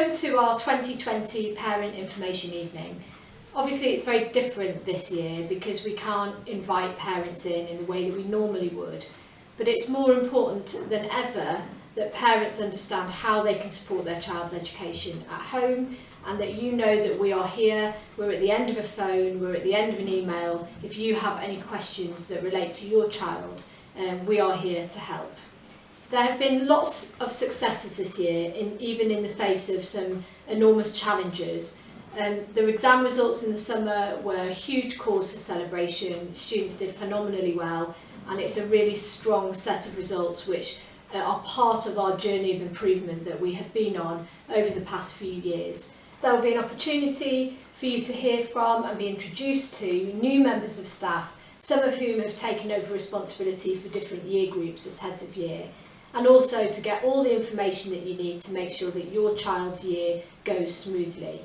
Welcome to our 2020 Parent Information Evening. Obviously it's very different this year because we can't invite parents in the way that we normally would, but it's more important than ever that parents understand how they can support their child's education at home, and that you know that we are here, we're at the end of a phone, we're at the end of an email. If you have any questions that relate to your child, we are here to help. There have been lots of successes this year, even in the face of some enormous challenges. The exam results in the summer were a huge cause for celebration. Students did phenomenally well, and it's a really strong set of results which are part of our journey of improvement that we have been on over the past few years. There will be an opportunity for you to hear from and be introduced to new members of staff, some of whom have taken over responsibility for different year groups as heads of year, and also to get all the information that you need to make sure that your child's year goes smoothly.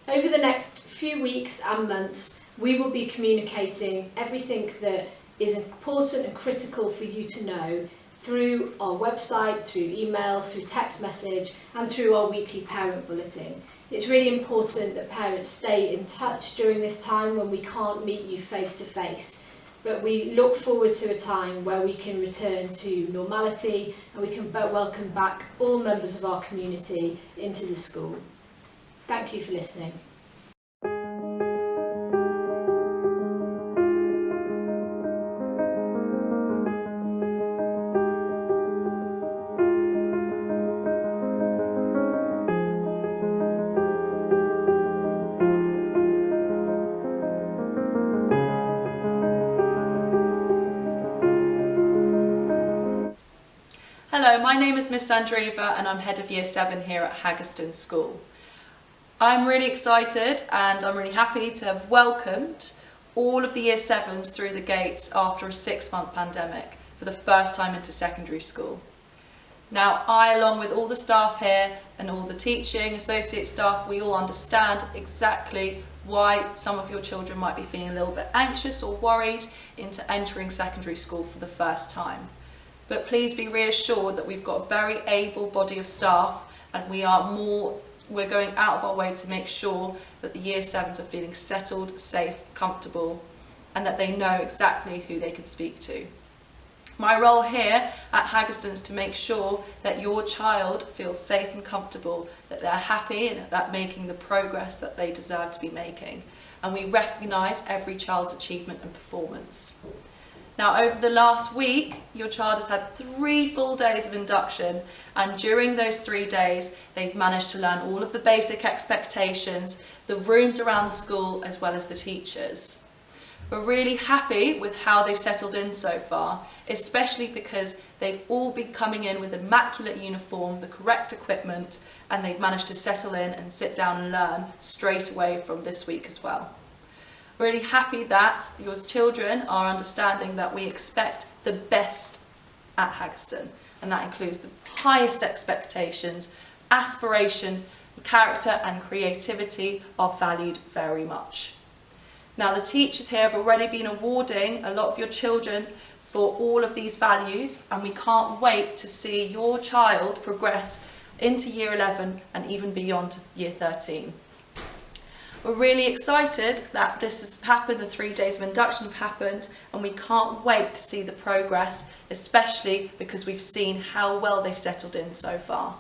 Over the next few weeks and months, we will be communicating everything that is important and critical for you to know through our website, through email, through text message, and through our weekly parent bulletin. It's really important that parents stay in touch during this time when we can't meet you face to face. But we look forward to a time where we can return to normality and we can welcome back all members of our community into the school. Thank you for listening. Hello, my name is Miss Sandriva and I'm Head of Year 7 here at Haggerston School. I'm really excited and I'm really happy to have welcomed all of the Year 7s through the gates after a 6-month pandemic for the first time into secondary school. Now, I, along with all the staff here and all the teaching, associate staff, we all understand exactly why some of your children might be feeling a little bit anxious or worried into entering secondary school for the first time. But please be reassured that we've got a very able body of staff, and we're going out of our way to make sure that the Year 7s are feeling settled, safe, comfortable, and that they know exactly who they can speak to. My role here at Haggerston is to make sure that your child feels safe and comfortable, that they're happy and that making the progress that they deserve to be making. And we recognise every child's achievement and performance. Now, over the last week, your child has had 3 full days of induction, and during those 3 days, they've managed to learn all of the basic expectations, the rooms around the school, as well as the teachers. We're really happy with how they've settled in so far, especially because they've all been coming in with immaculate uniform, the correct equipment, and they've managed to settle in and sit down and learn straight away from this week as well. Really happy that your children are understanding that we expect the best at Haggerston, and that includes the highest expectations, aspiration, character and creativity are valued very much. Now, the teachers here have already been awarding a lot of your children for all of these values, and we can't wait to see your child progress into Year 11 and even beyond to Year 13. We're really excited that this has happened, the 3 days of induction have happened, and we can't wait to see the progress, especially because we've seen how well they've settled in so far.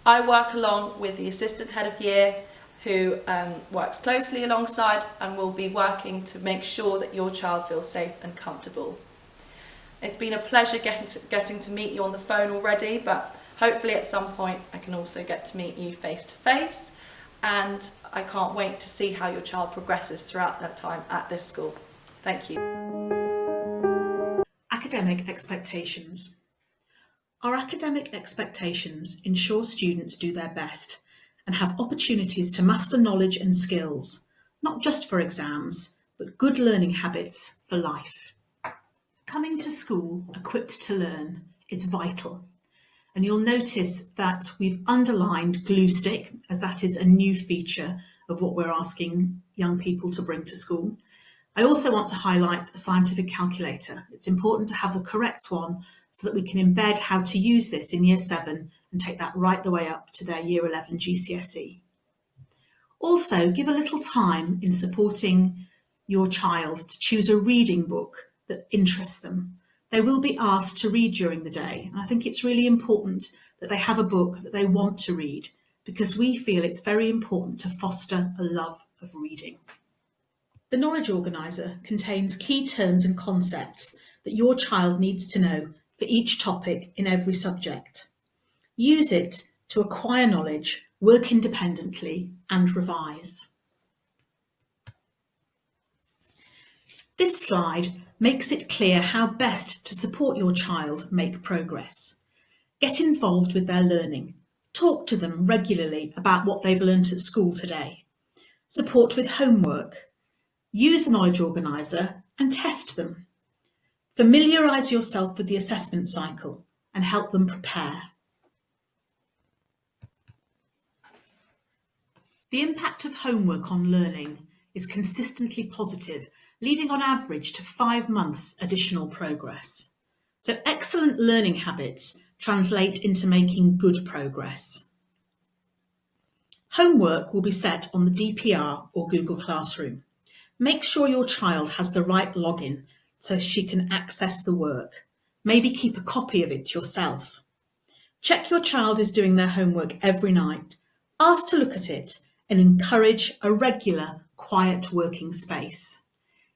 I work along with the Assistant Head of Year, who works closely alongside and will be working to make sure that your child feels safe and comfortable. It's been a pleasure getting to meet you on the phone already, but hopefully at some point I can also get to meet you face to face. And I can't wait to see how your child progresses throughout that time at this school. Thank you. Academic expectations. Our academic expectations ensure students do their best and have opportunities to master knowledge and skills, not just for exams, but good learning habits for life. Coming to school equipped to learn is vital. And you'll notice that we've underlined glue stick, as that is a new feature of what we're asking young people to bring to school. I also want to highlight the scientific calculator. It's important to have the correct one so that we can embed how to use this in Year 7 and take that right the way up to their Year 11 GCSE. Also, give a little time in supporting your child to choose a reading book that interests them. They will be asked to read during the day, and I think it's really important that they have a book that they want to read, because we feel it's very important to foster a love of reading. The Knowledge Organiser contains key terms and concepts that your child needs to know for each topic in every subject. Use it to acquire knowledge, work independently, and revise. This slide makes it clear how best to support your child make progress. Get involved with their learning. Talk to them regularly about what they've learnt at school today. Support with homework. Use the Knowledge Organiser and test them. Familiarise yourself with the assessment cycle and help them prepare. The impact of homework on learning is consistently positive, leading on average to 5 months additional progress. So excellent learning habits translate into making good progress. Homework will be set on the DPR or Google Classroom. Make sure your child has the right login so she can access the work. Maybe keep a copy of it yourself. Check your child is doing their homework every night. Ask to look at it and encourage a regular, quiet working space.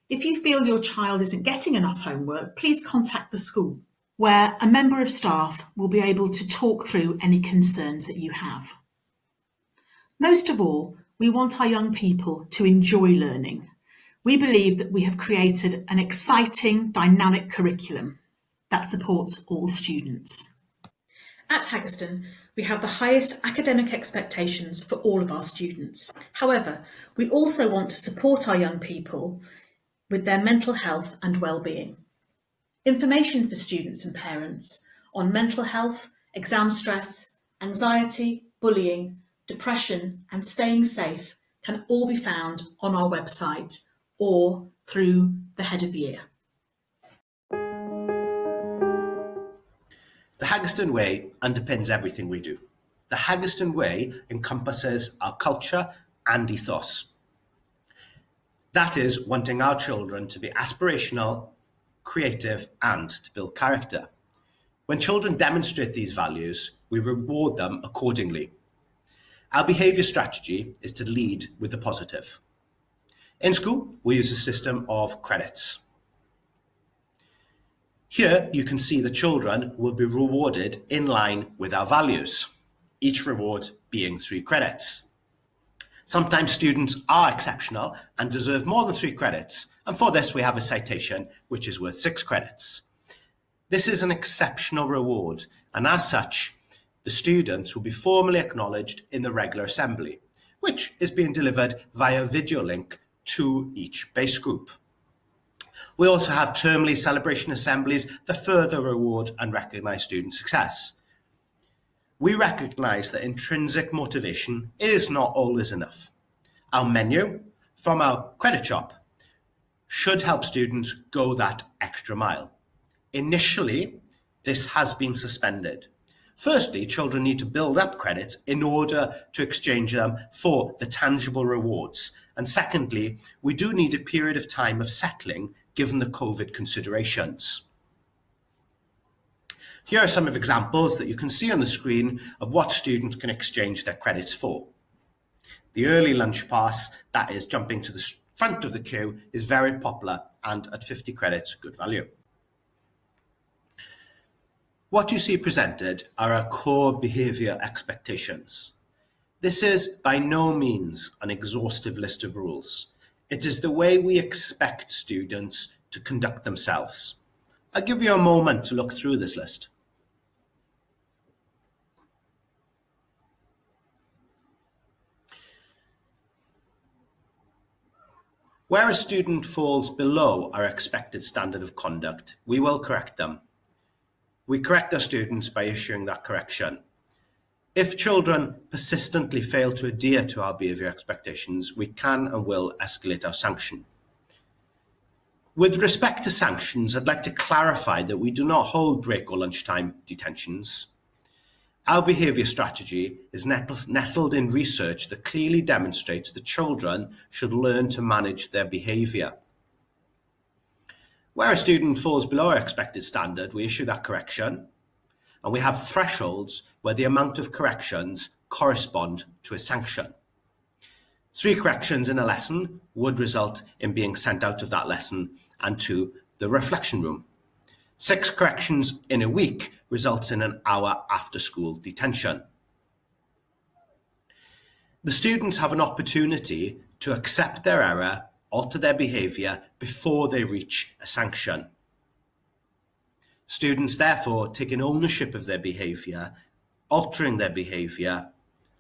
If you feel your child isn't getting enough homework, please contact the school, where a member of staff will be able to talk through any concerns that you have. Most of all, we want our young people to enjoy learning. We believe that we have created an exciting, dynamic curriculum that supports all students. At Haggerston, we have the highest academic expectations for all of our students. However, we also want to support our young people with their mental health and well-being. Information for students and parents on mental health, exam stress, anxiety, bullying, depression and staying safe can all be found on our website or through the Head of Year. The Haggerston Way underpins everything we do. The Haggerston Way encompasses our culture and ethos. That is, wanting our children to be aspirational, creative, and to build character. When children demonstrate these values, we reward them accordingly. Our behaviour strategy is to lead with the positive. In school, we use a system of credits. Here you can see the children will be rewarded in line with our values, each reward being 3 credits. Sometimes students are exceptional and deserve more than 3 credits, and for this we have a citation which is worth 6 credits. This is an exceptional reward, and as such, the students will be formally acknowledged in the regular assembly, which is being delivered via video link to each base group. We also have termly celebration assemblies that further reward and recognise student success. We recognise that intrinsic motivation is not always enough. Our menu from our credit shop should help students go that extra mile. Initially, this has been suspended. Firstly, children need to build up credits in order to exchange them for the tangible rewards. And secondly, we do need a period of time of settling given the COVID considerations. Here are some of examples that you can see on the screen of what students can exchange their credits for. The early lunch pass, that is jumping to the front of the queue, is very popular and at 50 credits, good value. What you see presented are our core behaviour expectations. This is by no means an exhaustive list of rules. It is the way we expect students to conduct themselves. I'll give you a moment to look through this list. Where a student falls below our expected standard of conduct, we will correct them. We correct our students by issuing that correction. If children persistently fail to adhere to our behaviour expectations, we can and will escalate our sanction. With respect to sanctions, I'd like to clarify that we do not hold break or lunchtime detentions. Our behaviour strategy is nestled in research that clearly demonstrates that children should learn to manage their behaviour. Where a student falls below our expected standard, we issue that correction, and we have thresholds where the amount of corrections correspond to a sanction. 3 corrections in a lesson would result in being sent out of that lesson and to the reflection room. 6 corrections in a week results in an hour after school detention. The students have an opportunity to accept their error, alter their behaviour before they reach a sanction. Students therefore taking ownership of their behaviour, altering their behaviour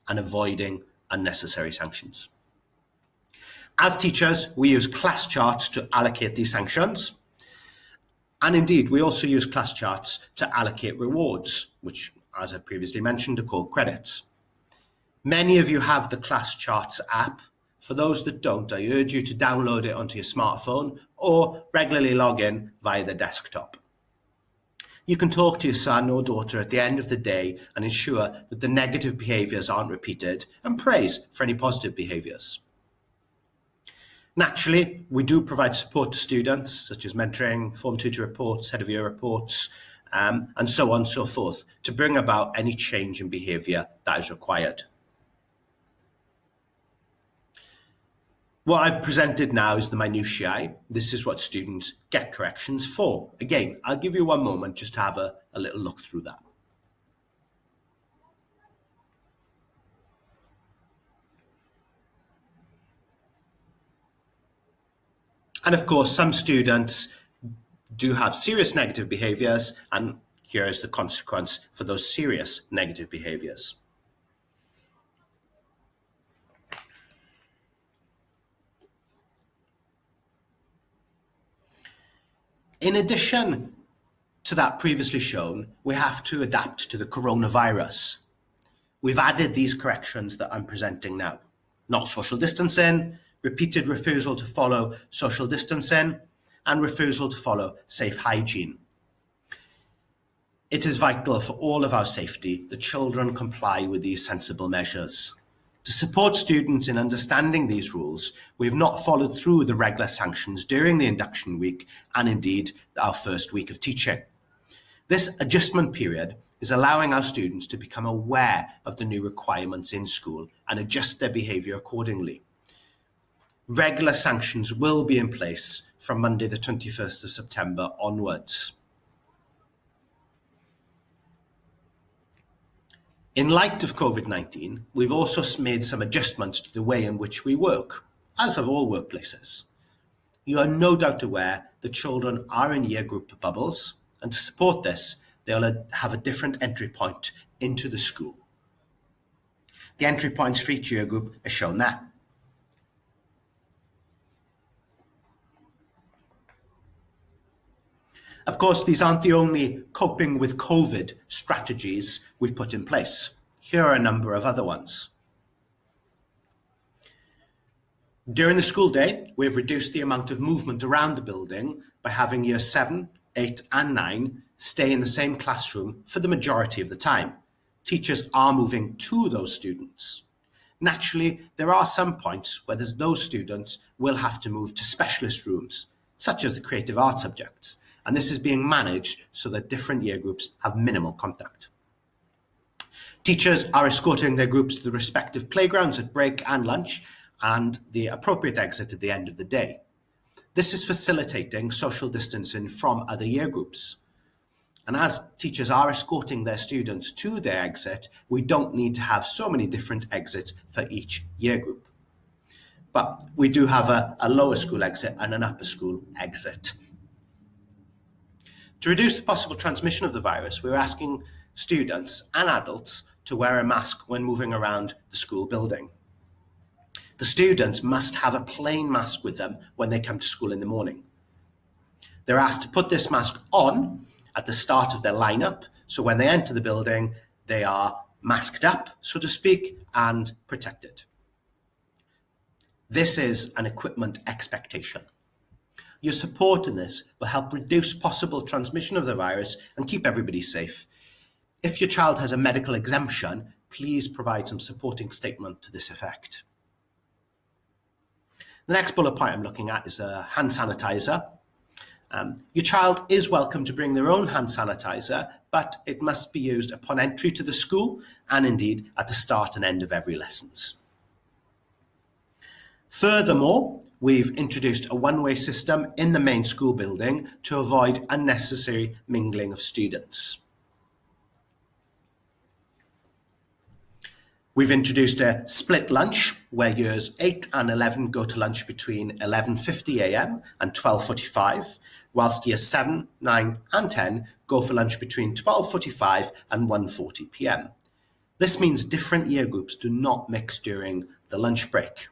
and avoiding unnecessary sanctions. As teachers, we use class charts to allocate these sanctions. And indeed, we also use class charts to allocate rewards, which, as I previously mentioned, are called credits. Many of you have the class charts app. For those that don't, I urge you to download it onto your smartphone or regularly log in via the desktop. You can talk to your son or daughter at the end of the day and ensure that the negative behaviours aren't repeated and praise for any positive behaviours. Naturally, we do provide support to students, such as mentoring, form tutor reports, head of year reports, and so on and so forth, to bring about any change in behaviour that is required. What I've presented now is the minutiae. This is what students get corrections for. Again, I'll give you one moment just to have a little look through that. And of course, some students do have serious negative behaviours, and here is the consequence for those serious negative behaviours. In addition to that previously shown, we have to adapt to the coronavirus. We've added these corrections that I'm presenting now. Not social distancing, repeated refusal to follow social distancing, and refusal to follow safe hygiene. It is vital for all of our safety that children comply with these sensible measures. To support students in understanding these rules, we have not followed through the regular sanctions during the induction week and indeed our first week of teaching. This adjustment period is allowing our students to become aware of the new requirements in school and adjust their behaviour accordingly. Regular sanctions will be in place from Monday the 21st of September onwards. In light of COVID-19, we've also made some adjustments to the way in which we work, as have all workplaces. You are no doubt aware that children are in year group bubbles, and to support this, they'll have a different entry point into the school. The entry points for each year group are shown there. Of course, these aren't the only coping with COVID strategies we've put in place. Here are a number of other ones. During the school day, we've reduced the amount of movement around the building by having year 7, 8 and 9 stay in the same classroom for the majority of the time. Teachers are moving to those students. Naturally, there are some points where those students will have to move to specialist rooms, such as the creative arts subjects, and this is being managed so that different year groups have minimal contact. Teachers are escorting their groups to the respective playgrounds at break and lunch and the appropriate exit at the end of the day. This is facilitating social distancing from other year groups. And as teachers are escorting their students to their exit, we don't need to have so many different exits for each year group. But we do have a lower school exit and an upper school exit. To reduce the possible transmission of the virus, we're asking students and adults to wear a mask when moving around the school building. The students must have a plain mask with them when they come to school in the morning. They're asked to put this mask on at the start of their lineup, so when they enter the building, they are masked up, so to speak, and protected. This is an equipment expectation. Your support in this will help reduce possible transmission of the virus and keep everybody safe. If your child has a medical exemption, please provide some supporting statement to this effect. The next bullet point I'm looking at is a hand sanitizer. Your child is welcome to bring their own hand sanitizer, but it must be used upon entry to the school and indeed at the start and end of every lessons. Furthermore, we've introduced a one-way system in the main school building to avoid unnecessary mingling of students. We've introduced a split lunch where years 8 and 11 go to lunch between 11:50 a.m. and 12:45, whilst years 7, 9 and 10 go for lunch between 12:45 and 1:40 p.m. This means different year groups do not mix during the lunch break.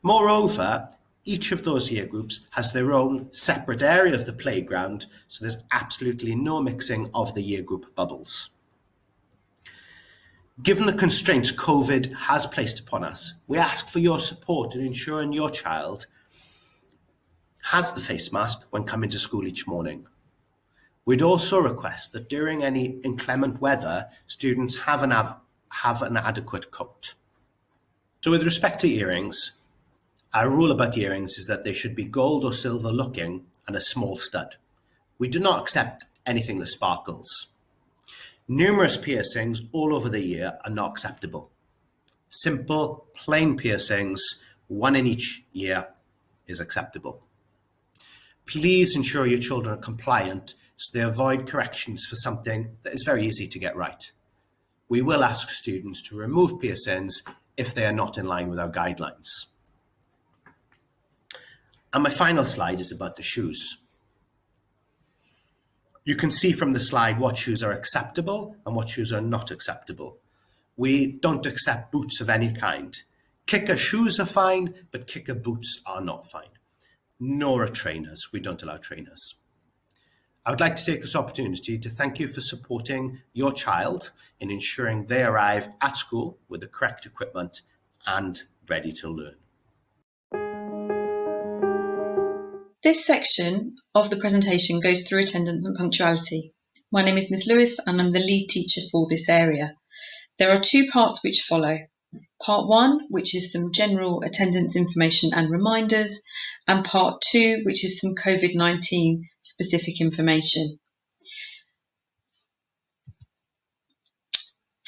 Moreover, each of those year groups has their own separate area of the playground, so there's absolutely no mixing of the year group bubbles. Given the constraints COVID has placed upon us, we ask for your support in ensuring your child has the face mask when coming to school each morning. We'd also request that during any inclement weather, students have an adequate coat. So with respect to earrings, our rule about earrings is that they should be gold or silver looking and a small stud. We do not accept anything that sparkles. Numerous piercings all over the ear are not acceptable. Simple, plain piercings, one in each ear, is acceptable. Please ensure your children are compliant so they avoid corrections for something that is very easy to get right. We will ask students to remove piercings if they are not in line with our guidelines. And my final slide is about the shoes. You can see from the slide what shoes are acceptable and what shoes are not acceptable. We don't accept boots of any kind. Kicker shoes are fine, but kicker boots are not fine. Nor are trainers. We don't allow trainers. I would like to take this opportunity to thank you for supporting your child in ensuring they arrive at school with the correct equipment and ready to learn. This section of the presentation goes through attendance and punctuality. My name is Miss Lewis and I'm the lead teacher for this area. There are two parts which follow. Part 1, which is some general attendance information and reminders, and Part 2, which is some COVID-19 specific information.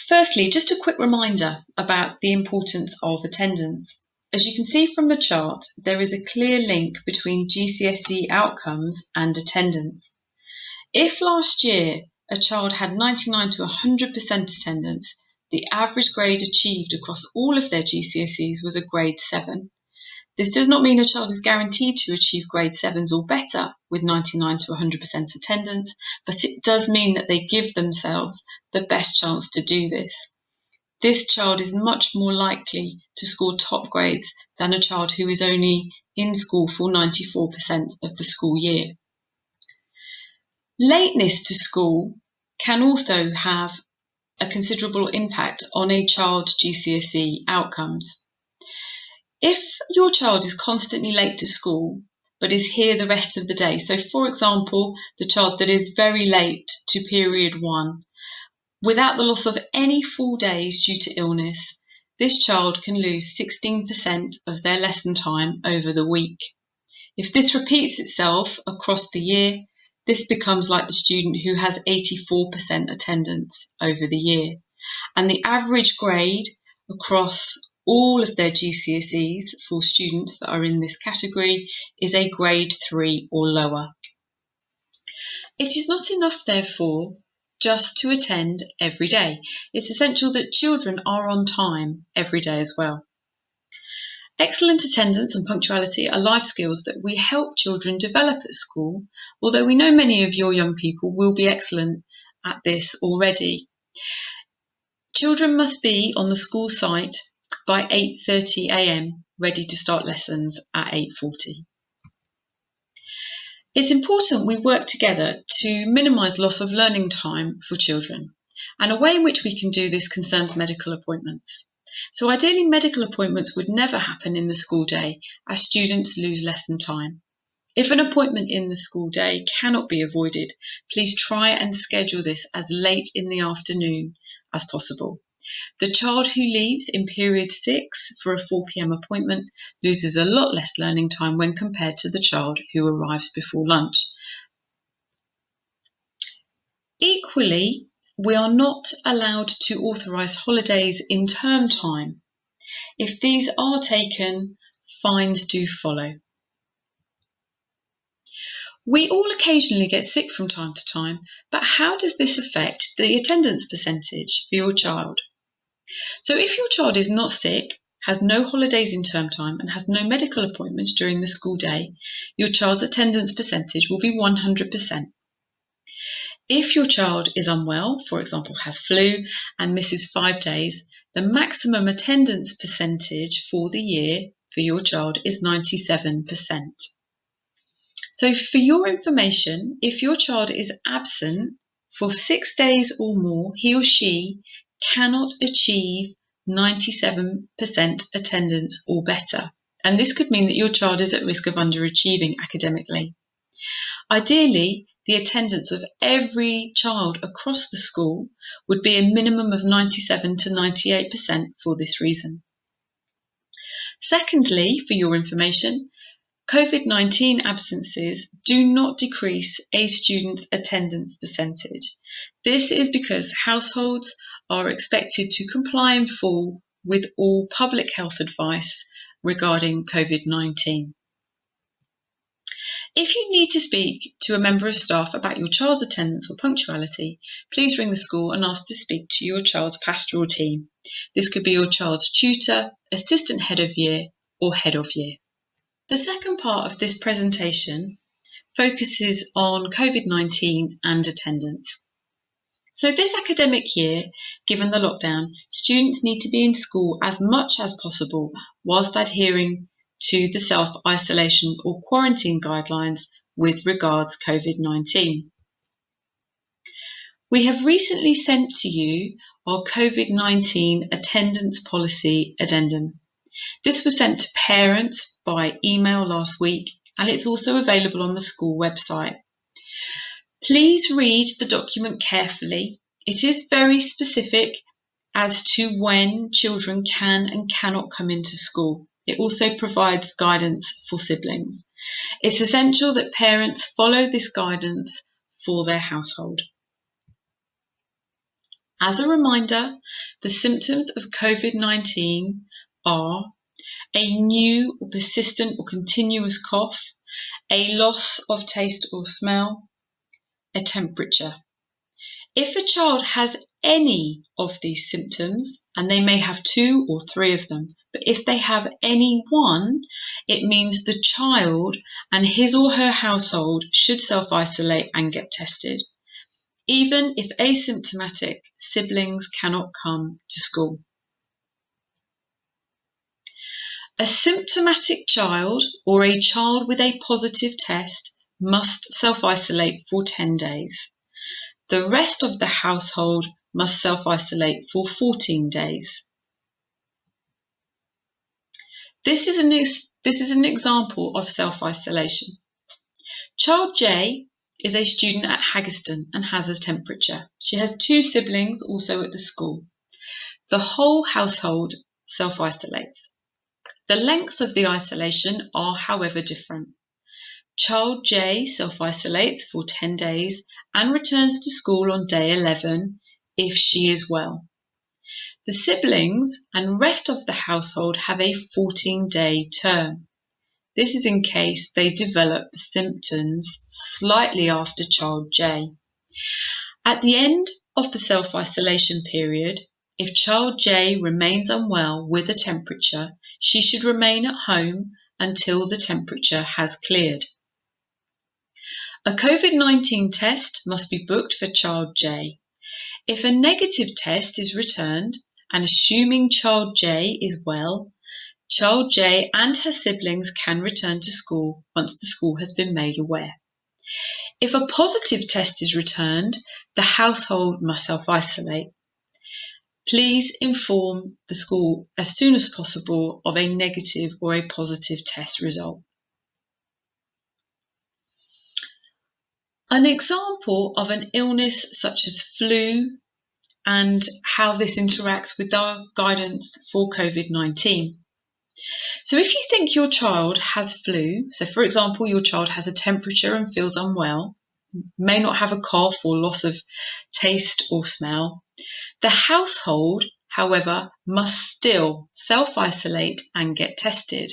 Firstly, just a quick reminder about the importance of attendance. As you can see from the chart, there is a clear link between GCSE outcomes and attendance. If last year a child had 99 to 100% attendance, the average grade achieved across all of their GCSEs was a grade 7. This does not mean a child is guaranteed to achieve grade 7s or better with 99 to 100% attendance, but it does mean that they give themselves the best chance to do this. This child is much more likely to score top grades than a child who is only in school for 94% of the school year. Lateness to school can also have a considerable impact on a child's GCSE outcomes. If your child is constantly late to school but is here the rest of the day, so for example, the child that is very late to period 1, without the loss of any full days due to illness, this child can lose 16% of their lesson time over the week. If this repeats itself across the year, this becomes like the student who has 84% attendance over the year. And the average grade across all of their GCSEs for students that are in this category is a grade 3 or lower. It is not enough, therefore, just to attend every day. It's essential that children are on time every day as well. Excellent attendance and punctuality are life skills that we help children develop at school, although we know many of your young people will be excellent at this already. Children must be on the school site by 8:30 a.m, ready to start lessons at 8:40. It's important we work together to minimise loss of learning time for children, and a way in which we can do this concerns medical appointments. So ideally, medical appointments would never happen in the school day as students lose lesson time. If an appointment in the school day cannot be avoided, please try and schedule this as late in the afternoon as possible. The child who leaves in period 6 for a 4 p.m. appointment loses a lot less learning time when compared to the child who arrives before lunch. Equally, we are not allowed to authorise holidays in term time. If these are taken, fines do follow. We all occasionally get sick from time to time, but how does this affect the attendance percentage for your child? So if your child is not sick, has no holidays in term time and has no medical appointments during the school day, your child's attendance percentage will be 100%. If your child is unwell, for example has flu and misses 5 days, the maximum attendance percentage for the year for your child is 97%. So for your information, if your child is absent for 6 days or more, he or she cannot achieve 97% attendance or better. And this could mean that your child is at risk of underachieving academically. Ideally, the attendance of every child across the school would be a minimum of 97 to 98% for this reason. Secondly, for your information, COVID-19 absences do not decrease a student's attendance percentage. This is because households are expected to comply in full with all public health advice regarding COVID-19. If you need to speak to a member of staff about your child's attendance or punctuality, please ring the school and ask to speak to your child's pastoral team. This could be your child's tutor, assistant head of year, or head of year. The second part of this presentation focuses on COVID-19 and attendance. So this academic year, given the lockdown, students need to be in school as much as possible whilst adhering to the self-isolation or quarantine guidelines with regards COVID-19. We have recently sent to you our COVID-19 attendance policy addendum. This was sent to parents by email last week, and it's also available on the school website. Please read the document carefully. It is very specific as to when children can and cannot come into school. It also provides guidance for siblings. It's essential that parents follow this guidance for their household. As a reminder, the symptoms of COVID-19 are a new or persistent or continuous cough, a loss of taste or smell, a temperature. If a child has any of these symptoms, and they may have 2 or 3 of them, but if they have any one, it means the child and his or her household should self-isolate and get tested, even if asymptomatic siblings cannot come to school. A symptomatic child or a child with a positive test must self-isolate for 10 days. The rest of the household must self-isolate for 14 days. This is an example of self-isolation. Child J is a student at Haggerston and has a temperature. She has 2 siblings also at the school. The whole household self-isolates. The lengths of the isolation are, however, different. Child J self-isolates for 10 days and returns to school on day 11 if she is well. The siblings and rest of the household have a 14-day term. This is in case they develop symptoms slightly after child J. At the end of the self-isolation period, if child J remains unwell with a temperature, she should remain at home until the temperature has cleared. A COVID-19 test must be booked for child J. If a negative test is returned, and assuming child J is well, child J and her siblings can return to school once the school has been made aware. If a positive test is returned, the household must self-isolate. Please inform the school as soon as possible of a negative or a positive test result. An example of an illness such as flu and how this interacts with our guidance for COVID-19. So if you think your child has flu, so for example, your child has a temperature and feels unwell, may not have a cough or loss of taste or smell, the household, however, must still self-isolate and get tested.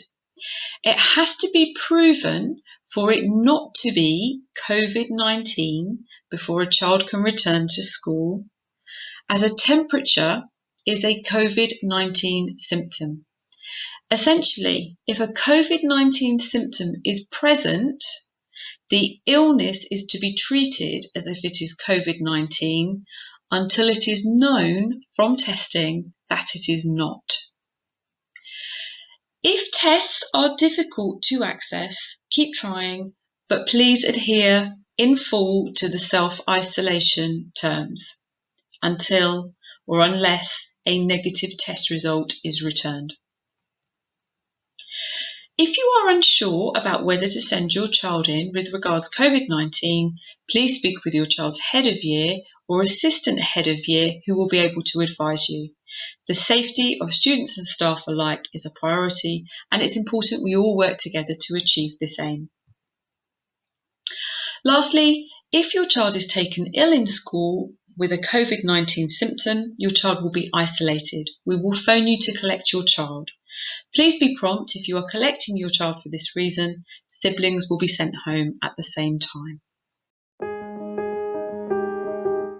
It has to be proven for it not to be COVID-19 before a child can return to school, as a temperature is a COVID-19 symptom. Essentially, if a COVID-19 symptom is present, the illness is to be treated as if it is COVID-19 until it is known from testing that it is not. If tests are difficult to access, keep trying, but please adhere in full to the self-isolation terms until or unless a negative test result is returned. If you are unsure about whether to send your child in with regards to COVID-19, please speak with your child's head of year or assistant head of year who will be able to advise you. The safety of students and staff alike is a priority, and it's important we all work together to achieve this aim. Lastly, if your child is taken ill in school with a COVID-19 symptom, your child will be isolated. We will phone you to collect your child. Please be prompt if you are collecting your child for this reason. Siblings will be sent home at the same time.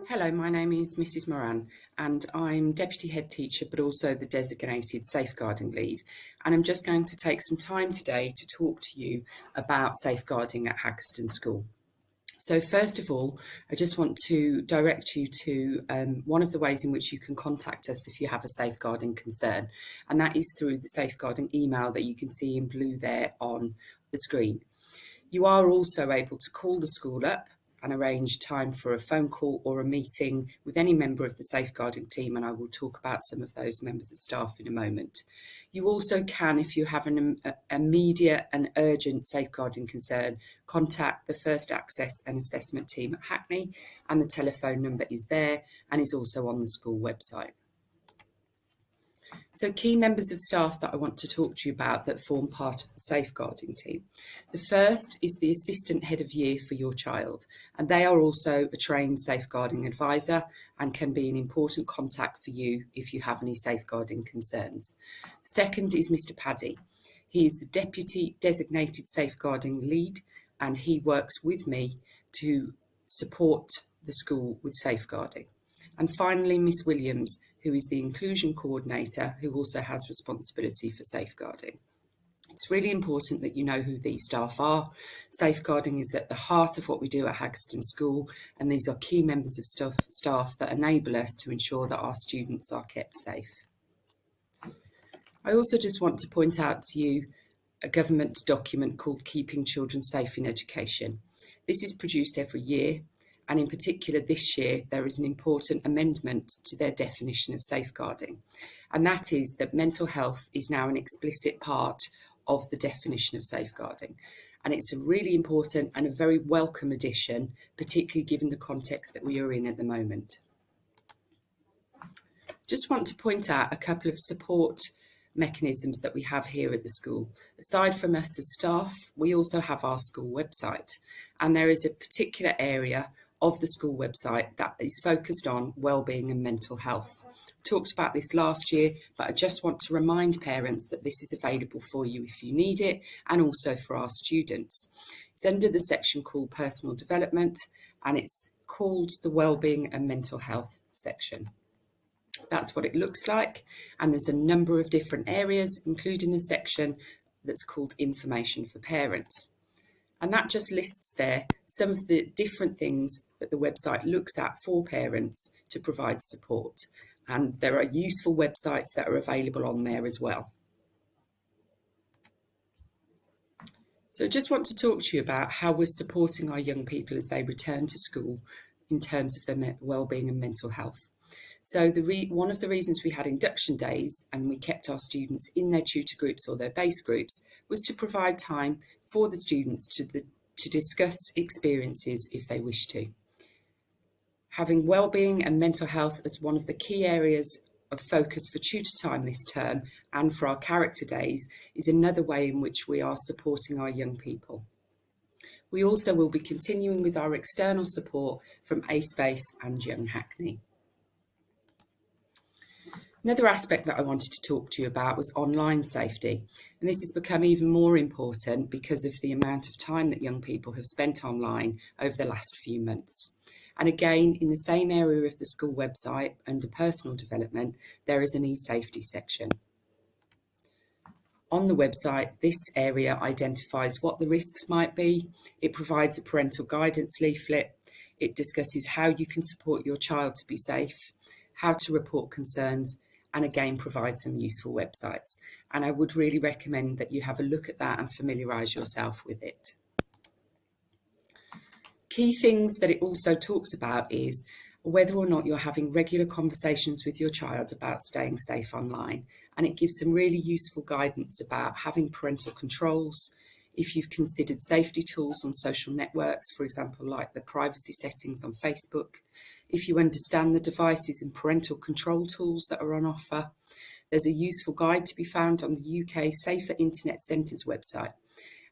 Hello, my name is Mrs Moran and I'm Deputy Head Teacher but also the designated Safeguarding Lead, and I'm just going to take some time today to talk to you about safeguarding at Haggerston School. So first of all, I just want to direct you to one of the ways in which you can contact us if you have a safeguarding concern, and that is through the safeguarding email that you can see in blue there on the screen. You are also able to call the school up and arrange time for a phone call or a meeting with any member of the safeguarding team, and I will talk about some of those members of staff in a moment. You also can, if you have an immediate and urgent safeguarding concern, contact the First Access and Assessment team at Hackney, and the telephone number is there and is also on the school website. So key members of staff that I want to talk to you about that form part of the safeguarding team. The first is the assistant head of year for your child, and they are also a trained safeguarding advisor and can be an important contact for you if you have any safeguarding concerns. Second is Mr. Paddy. He is the deputy designated safeguarding lead, and he works with me to support the school with safeguarding. And finally, Miss Williams, who is the inclusion coordinator, who also has responsibility for safeguarding. It's really important that you know who these staff are. Safeguarding is at the heart of what we do at Haggerston School, and these are key members of staff that enable us to ensure that our students are kept safe. I also just want to point out to you a government document called Keeping Children Safe in Education. This is produced every year, and in particular this year there is an important amendment to their definition of safeguarding, and that is that mental health is now an explicit part of the definition of safeguarding, and it's a really important and a very welcome addition, particularly given the context that we are in at the moment. Just want to point out a couple of support mechanisms that we have here at the school. Aside from us as staff, we also have our school website, and there is a particular area of the school website that is focused on wellbeing and mental health. Talked about this last year, but I just want to remind parents that this is available for you if you need it, and also for our students. It's under the section called Personal Development, and it's called the Wellbeing and Mental Health section. That's what it looks like, and there's a number of different areas, including a section that's called Information for Parents. And that just lists there some of the different things that the website looks at for parents to provide support. And there are useful websites that are available on there as well. So I just want to talk to you about how we're supporting our young people as they return to school in terms of their wellbeing and mental health. So one of the reasons we had induction days and we kept our students in their tutor groups or their base groups was to provide time for the students to discuss experiences if they wish to. Having wellbeing and mental health as one of the key areas of focus for tutor time this term and for our character days is another way in which we are supporting our young people. We also will be continuing with our external support from ACE-Base and Young Hackney. Another aspect that I wanted to talk to you about was online safety, and this has become even more important because of the amount of time that young people have spent online over the last few months. And again, in the same area of the school website, under personal development, there is an e-safety section. On the website, this area identifies what the risks might be. It provides a parental guidance leaflet. It discusses how you can support your child to be safe, how to report concerns, and again provides some useful websites. And I would really recommend that you have a look at that and familiarise yourself with it. Key things that it also talks about is whether or not you're having regular conversations with your child about staying safe online. And it gives some really useful guidance about having parental controls, if you've considered safety tools on social networks, for example, like the privacy settings on Facebook, if you understand the devices and parental control tools that are on offer. There's a useful guide to be found on the UK Safer Internet Centre's website.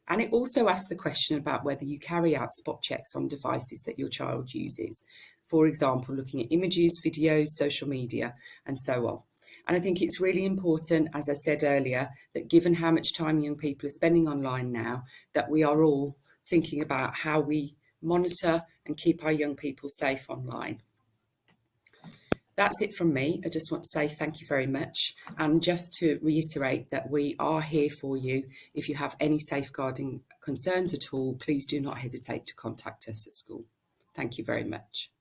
And it also asks the question about whether you carry out spot checks on devices that your child uses. For example, looking at images, videos, social media, and so on. And I think it's really important, as I said earlier, that given how much time young people are spending online now, that we are all thinking about how we monitor and keep our young people safe online. That's it from me. I just want to say thank you very much. And just to reiterate that we are here for you. If you have any safeguarding concerns at all, please do not hesitate to contact us at school. Thank you very much.